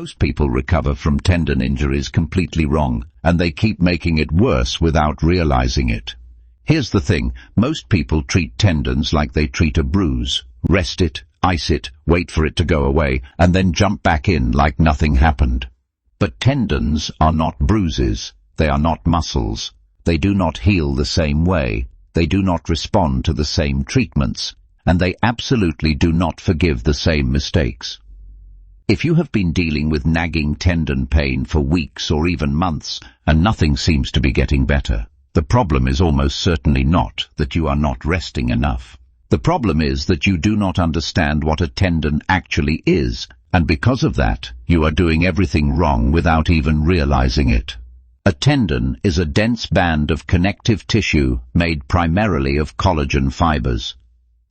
Most people recover from tendon injuries completely wrong, and they keep making it worse without realizing it. Here's the thing, most people treat tendons like they treat a bruise. Rest it, ice it, wait for it to go away, and then jump back in like nothing happened. But tendons are not bruises. They are not muscles. They do not heal the same way. They do not respond to the same treatments, and they absolutely do not forgive the same mistakes. If you have been dealing with nagging tendon pain for weeks or even months, and nothing seems to be getting better, the problem is almost certainly not that you are not resting enough. The problem is that you do not understand what a tendon actually is, and because of that, you are doing everything wrong without even realizing it. A tendon is a dense band of connective tissue made primarily of collagen fibers.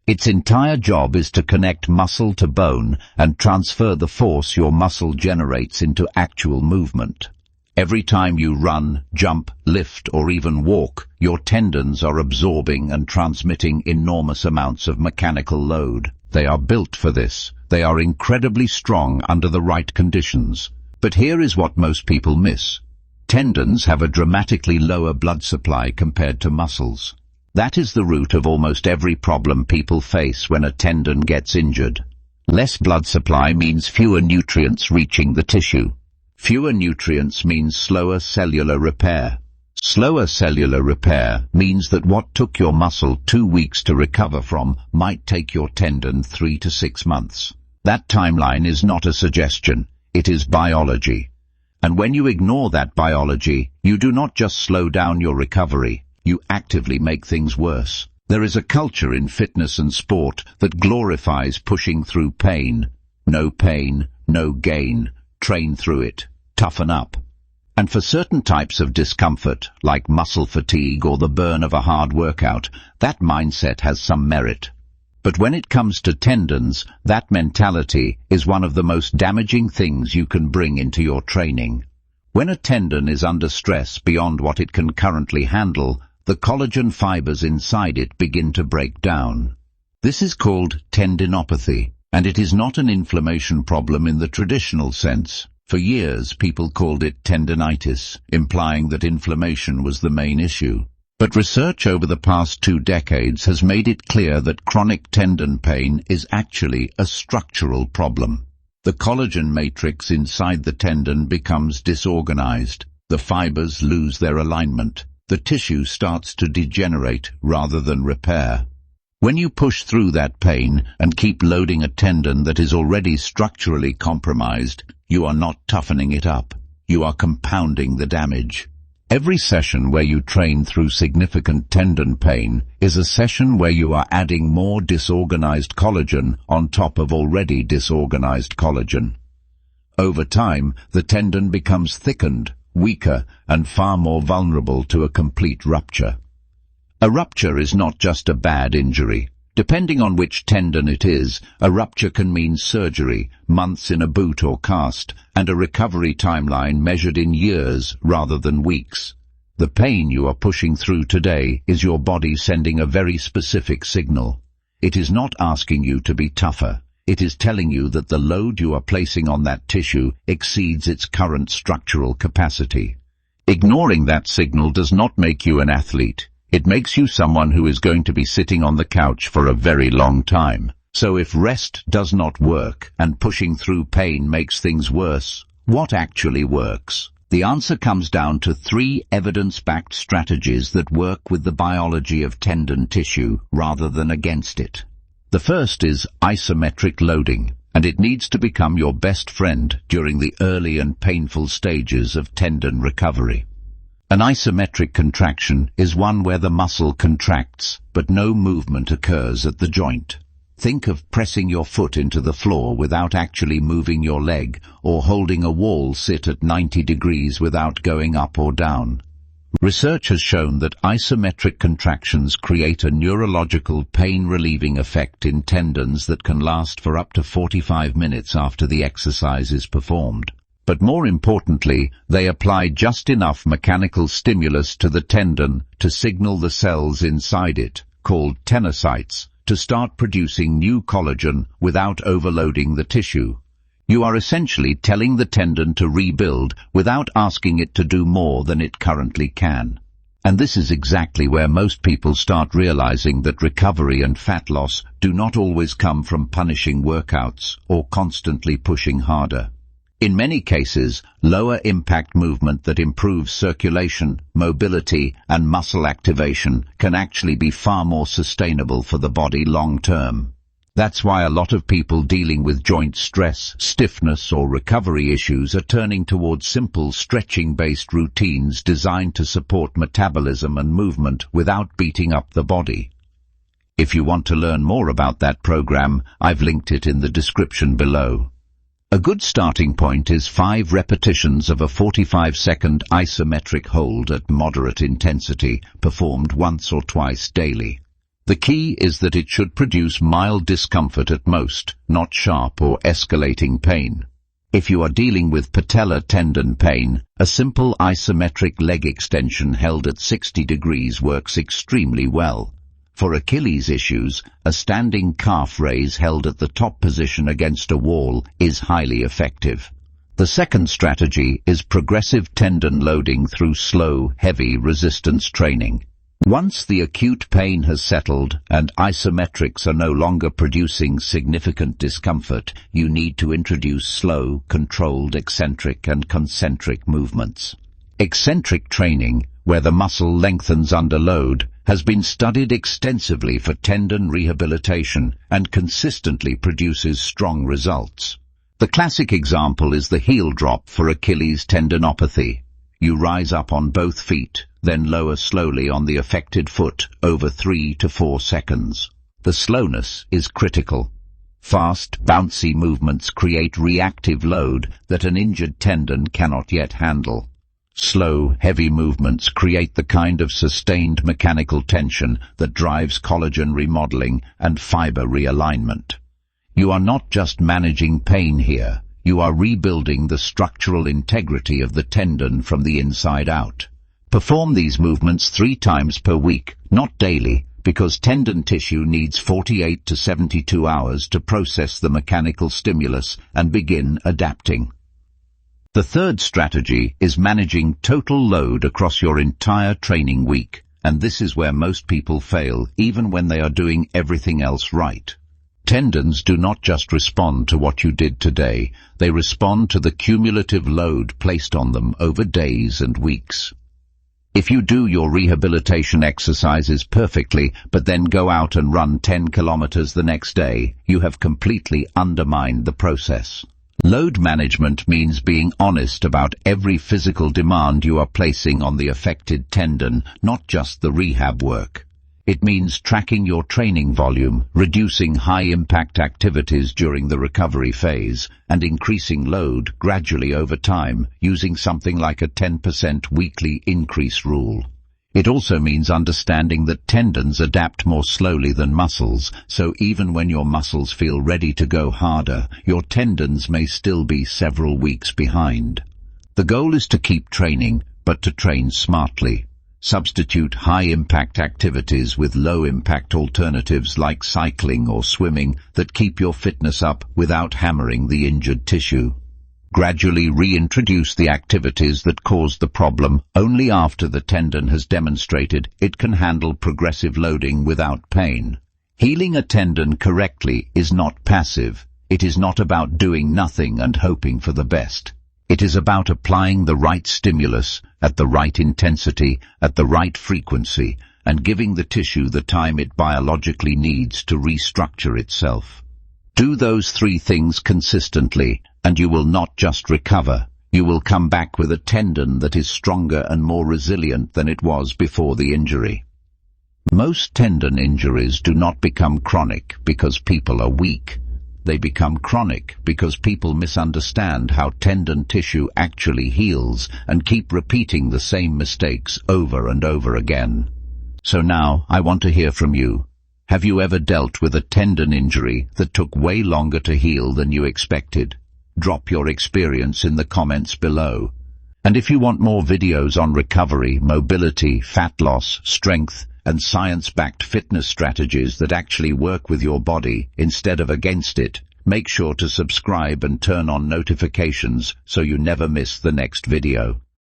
Its entire job is to connect muscle to bone and transfer the force your muscle generates into actual movement. Every time you run, jump, lift, or even walk, your tendons are absorbing and transmitting enormous amounts of mechanical load. They are built for this. They are incredibly strong under the right conditions. But here is what most people miss. Tendons have a dramatically lower blood supply compared to muscles. That is the root of almost every problem people face when a tendon gets injured. Less blood supply means fewer nutrients reaching the tissue. Fewer nutrients means slower cellular repair. Slower cellular repair means that what took your muscle 2 weeks to recover from might take your tendon 3 to 6 months. That timeline is not a suggestion, it is biology. And when you ignore that biology, you do not just slow down your recovery, you actively make things worse. There is a culture in fitness and sport that glorifies pushing through pain. No pain, no gain. Train through it. Toughen up. And for certain types of discomfort, like muscle fatigue or the burn of a hard workout, that mindset has some merit. But when it comes to tendons, that mentality is one of the most damaging things you can bring into your training. When a tendon is under stress beyond what it can currently handle, the collagen fibers inside it begin to break down. This is called tendinopathy, and it is not an inflammation problem in the traditional sense. For years, people called it tendinitis, implying that inflammation was the main issue. But research over the past 2 decades has made it clear that chronic tendon pain is actually a structural problem. The collagen matrix inside the tendon becomes disorganized. The fibers lose their alignment. The tissue starts to degenerate rather than repair. When you push through that pain and keep loading a tendon that is already structurally compromised, you are not toughening it up. You are compounding the damage. Every session where you train through significant tendon pain is a session where you are adding more disorganized collagen on top of already disorganized collagen. Over time, the tendon becomes thickened, weaker, and far more vulnerable to a complete rupture. A rupture is not just a bad injury. Depending on which tendon it is, a rupture can mean surgery, months in a boot or cast, and a recovery timeline measured in years rather than weeks. The pain you are pushing through today is your body sending a very specific signal. It is not asking you to be tougher. It is telling you that the load you are placing on that tissue exceeds its current structural capacity. Ignoring that signal does not make you an athlete. It makes you someone who is going to be sitting on the couch for a very long time. So if rest does not work and pushing through pain makes things worse, what actually works? The answer comes down to 3 evidence-backed strategies that work with the biology of tendon tissue rather than against it. The first is isometric loading, and it needs to become your best friend during the early and painful stages of tendon recovery. An isometric contraction is one where the muscle contracts, but no movement occurs at the joint. Think of pressing your foot into the floor without actually moving your leg, or holding a wall sit at 90 degrees without going up or down. Research has shown that isometric contractions create a neurological pain-relieving effect in tendons that can last for up to 45 minutes after the exercise is performed. But more importantly, they apply just enough mechanical stimulus to the tendon to signal the cells inside it, called tenocytes, to start producing new collagen without overloading the tissue. You are essentially telling the tendon to rebuild without asking it to do more than it currently can. And this is exactly where most people start realizing that recovery and fat loss do not always come from punishing workouts or constantly pushing harder. In many cases, lower impact movement that improves circulation, mobility, and muscle activation can actually be far more sustainable for the body long term. That's why a lot of people dealing with joint stress, stiffness, or recovery issues are turning towards simple stretching-based routines designed to support metabolism and movement without beating up the body. If you want to learn more about that program, I've linked it in the description below. A good starting point is 5 repetitions of a 45-second isometric hold at moderate intensity, performed once or twice daily. The key is that it should produce mild discomfort at most, not sharp or escalating pain. If you are dealing with patellar tendon pain, a simple isometric leg extension held at 60 degrees works extremely well. For Achilles issues, a standing calf raise held at the top position against a wall is highly effective. The second strategy is progressive tendon loading through slow, heavy resistance training. Once the acute pain has settled and isometrics are no longer producing significant discomfort, you need to introduce slow, controlled eccentric and concentric movements. Eccentric training, where the muscle lengthens under load, has been studied extensively for tendon rehabilitation and consistently produces strong results. The classic example is the heel drop for Achilles tendinopathy. You rise up on both feet, then lower slowly on the affected foot over 3 to 4 seconds. The slowness is critical. Fast, bouncy movements create reactive load that an injured tendon cannot yet handle. Slow, heavy movements create the kind of sustained mechanical tension that drives collagen remodeling and fiber realignment. You are not just managing pain here, you are rebuilding the structural integrity of the tendon from the inside out. Perform these movements 3 times per week, not daily, because tendon tissue needs 48 to 72 hours to process the mechanical stimulus and begin adapting. The third strategy is managing total load across your entire training week, and this is where most people fail, even when they are doing everything else right. Tendons do not just respond to what you did today, they respond to the cumulative load placed on them over days and weeks. If you do your rehabilitation exercises perfectly, but then go out and run 10 kilometers the next day, you have completely undermined the process. Load management means being honest about every physical demand you are placing on the affected tendon, not just the rehab work. It means tracking your training volume, reducing high-impact activities during the recovery phase, and increasing load gradually over time, using something like a 10% weekly increase rule. It also means understanding that tendons adapt more slowly than muscles, so even when your muscles feel ready to go harder, your tendons may still be several weeks behind. The goal is to keep training, but to train smartly. Substitute high-impact activities with low-impact alternatives like cycling or swimming that keep your fitness up without hammering the injured tissue. Gradually reintroduce the activities that caused the problem only after the tendon has demonstrated it can handle progressive loading without pain. Healing a tendon correctly is not passive. It is not about doing nothing and hoping for the best. It is about applying the right stimulus, at the right intensity, at the right frequency, and giving the tissue the time it biologically needs to restructure itself. Do those 3 things consistently, and you will not just recover, you will come back with a tendon that is stronger and more resilient than it was before the injury. Most tendon injuries do not become chronic because people are weak. They become chronic because people misunderstand how tendon tissue actually heals and keep repeating the same mistakes over and over again. So now, I want to hear from you. Have you ever dealt with a tendon injury that took way longer to heal than you expected? Drop your experience in the comments below. And if you want more videos on recovery, mobility, fat loss, strength, and science-backed fitness strategies that actually work with your body instead of against it, Make sure to subscribe and turn on notifications so you never miss the next video.